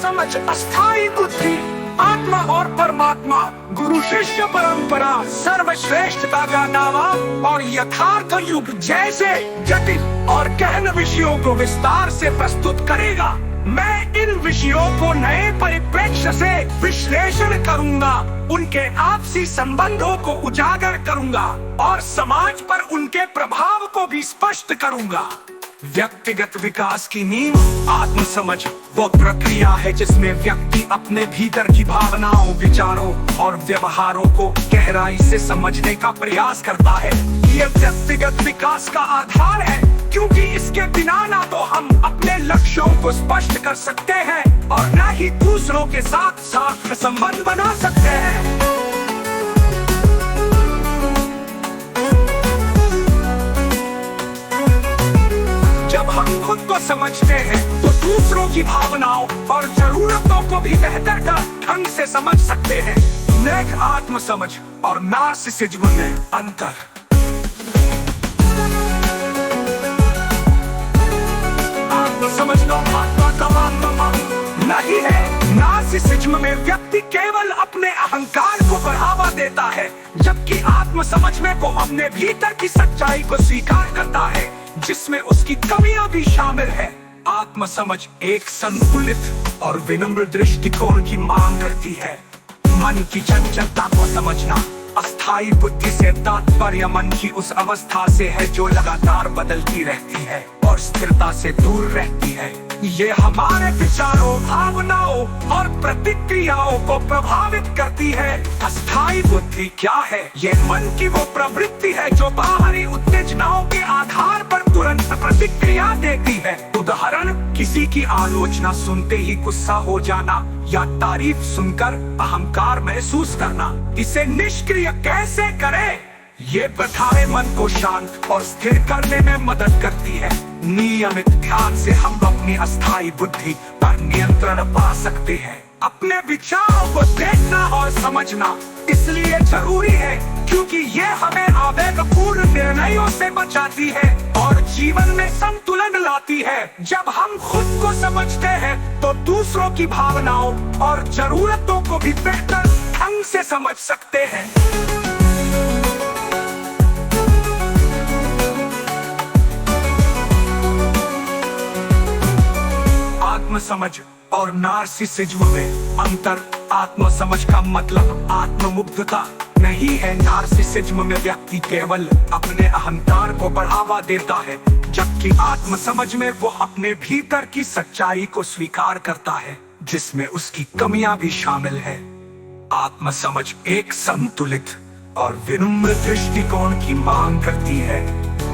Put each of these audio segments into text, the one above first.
समझ, अस्थाई बुद्धि, आत्मा और परमात्मा, गुरु शिष्य परंपरा, सर्वश्रेष्ठता का दावा और यथार्थ युग जैसे जटिल और गहन विषयों को विस्तार से प्रस्तुत करेगा। मैं इन विषयों को नए परिप्रेक्ष्य से विश्लेषण करूंगा, उनके आपसी संबंधों को उजागर करूंगा और समाज पर उनके प्रभाव को भी स्पष्ट करूंगा। व्यक्तिगत विकास की नींव आत्म समझ वो प्रक्रिया है जिसमें व्यक्ति अपने भीतर की भावनाओं, विचारों और व्यवहारों को गहराई से समझने का प्रयास करता है। ये व्यक्तिगत विकास का आधार है, क्योंकि इसके बिना ना तो हम अपने लक्ष्यों को स्पष्ट कर सकते हैं और न ही दूसरों के साथ साथ संबंध बना सकते हैं। जब हम खुद को समझते हैं तो दूसरों की भावनाओं और जरूरतों को भी बेहतर ढंग से समझ सकते हैं। नेक आत्म समझ और नार्सिसिज्म में अंतर। आत्म समझना आत्मा का मानना नहीं है। नार्सिसिज्म में व्यक्ति केवल अपने अहंकार को बढ़ावा देता है, जबकि आत्म समझ में वो अपने भीतर की सच्चाई को स्वीकार करता है, जिसमें उसकी कमियां भी शामिल है। आत्म समझ एक संतुलित और विनम्र दृष्टिकोण की मांग करती है। मन की चंचलता को समझना। अस्थाई बुद्धि से तात्पर्य मन की उस अवस्था से है जो लगातार बदलती रहती है और स्थिरता से दूर रहती है। ये हमारे विचारों, भावनाओं और प्रतिक्रियाओं को प्रभावित करती है। अस्थाई बुद्धि क्या है? ये मन की वो प्रवृत्ति है जो बाहरी उत्तेजनाओं के आधार पर तुरंत प्रतिक्रिया देती है। उदाहरण, किसी की आलोचना सुनते ही गुस्सा हो जाना या तारीफ सुनकर अहंकार महसूस करना। इसे निष्क्रिय कैसे करें? ये प्रथाएं मन को शांत और स्थिर करने में मदद करती है। नियमित ध्यान से हम अपनी अस्थाई बुद्धि पर नियंत्रण पा सकते हैं। अपने विचारों को देखना और समझना इसलिए जरूरी है क्योंकि ये हमें आवेगपूर्ण निर्णयों से बचाती है और जीवन में संतुलन लाती है। जब हम खुद को समझते हैं तो दूसरों की भावनाओं और जरूरतों को भी बेहतर ढंग से समझ सकते हैं। आत्म समझ और नार्सिसिज्म में अंतर। आत्म समझ का मतलब आत्ममुग्धता नहीं है। नार्सिसिज्म में व्यक्ति केवल अपने अहंकार को बढ़ावा देता है, जबकि आत्म समझ में वो अपने भीतर की सच्चाई को स्वीकार करता है, जिसमें उसकी कमियां भी शामिल है। आत्म समझ एक संतुलित और विनम्र दृष्टिकोण की मांग करती है।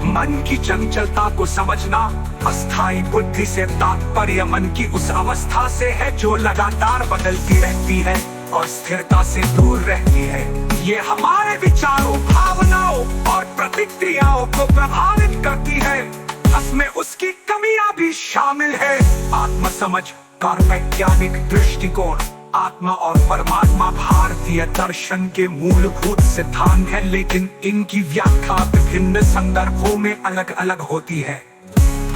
मन की चंचलता को समझना। अस्थाई बुद्धि से तात्पर्य मन की उस अवस्था से है जो लगातार बदलती रहती है और स्थिरता से दूर रहती है। ये हमारे विचारों, भावनाओं और प्रतिक्रियाओं को प्रभावित करती है, इसमें उसकी कमियां भी शामिल है। आत्म समझ का वैज्ञानिक दृष्टिकोण। आत्मा और परमात्मा भारतीय दर्शन के मूलभूत सिद्धांत है, लेकिन इनकी व्याख्या विभिन्न संदर्भों में अलग अलग होती है।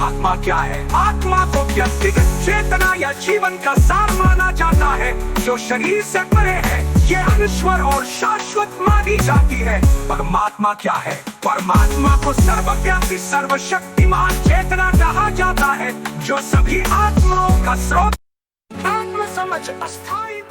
आत्मा क्या है? आत्मा को व्यक्तिगत चेतना या जीवन का सार माना जाता है जो शरीर से परे है। ये अनश्वर और शाश्वत मानी जाती है। परमात्मा क्या है? परमात्मा को सर्वव्यापी, सर्वशक्तिमान चेतना कहा जाता है जो सभी आत्माओं का स्रोत। आत्म समझ अस्थाई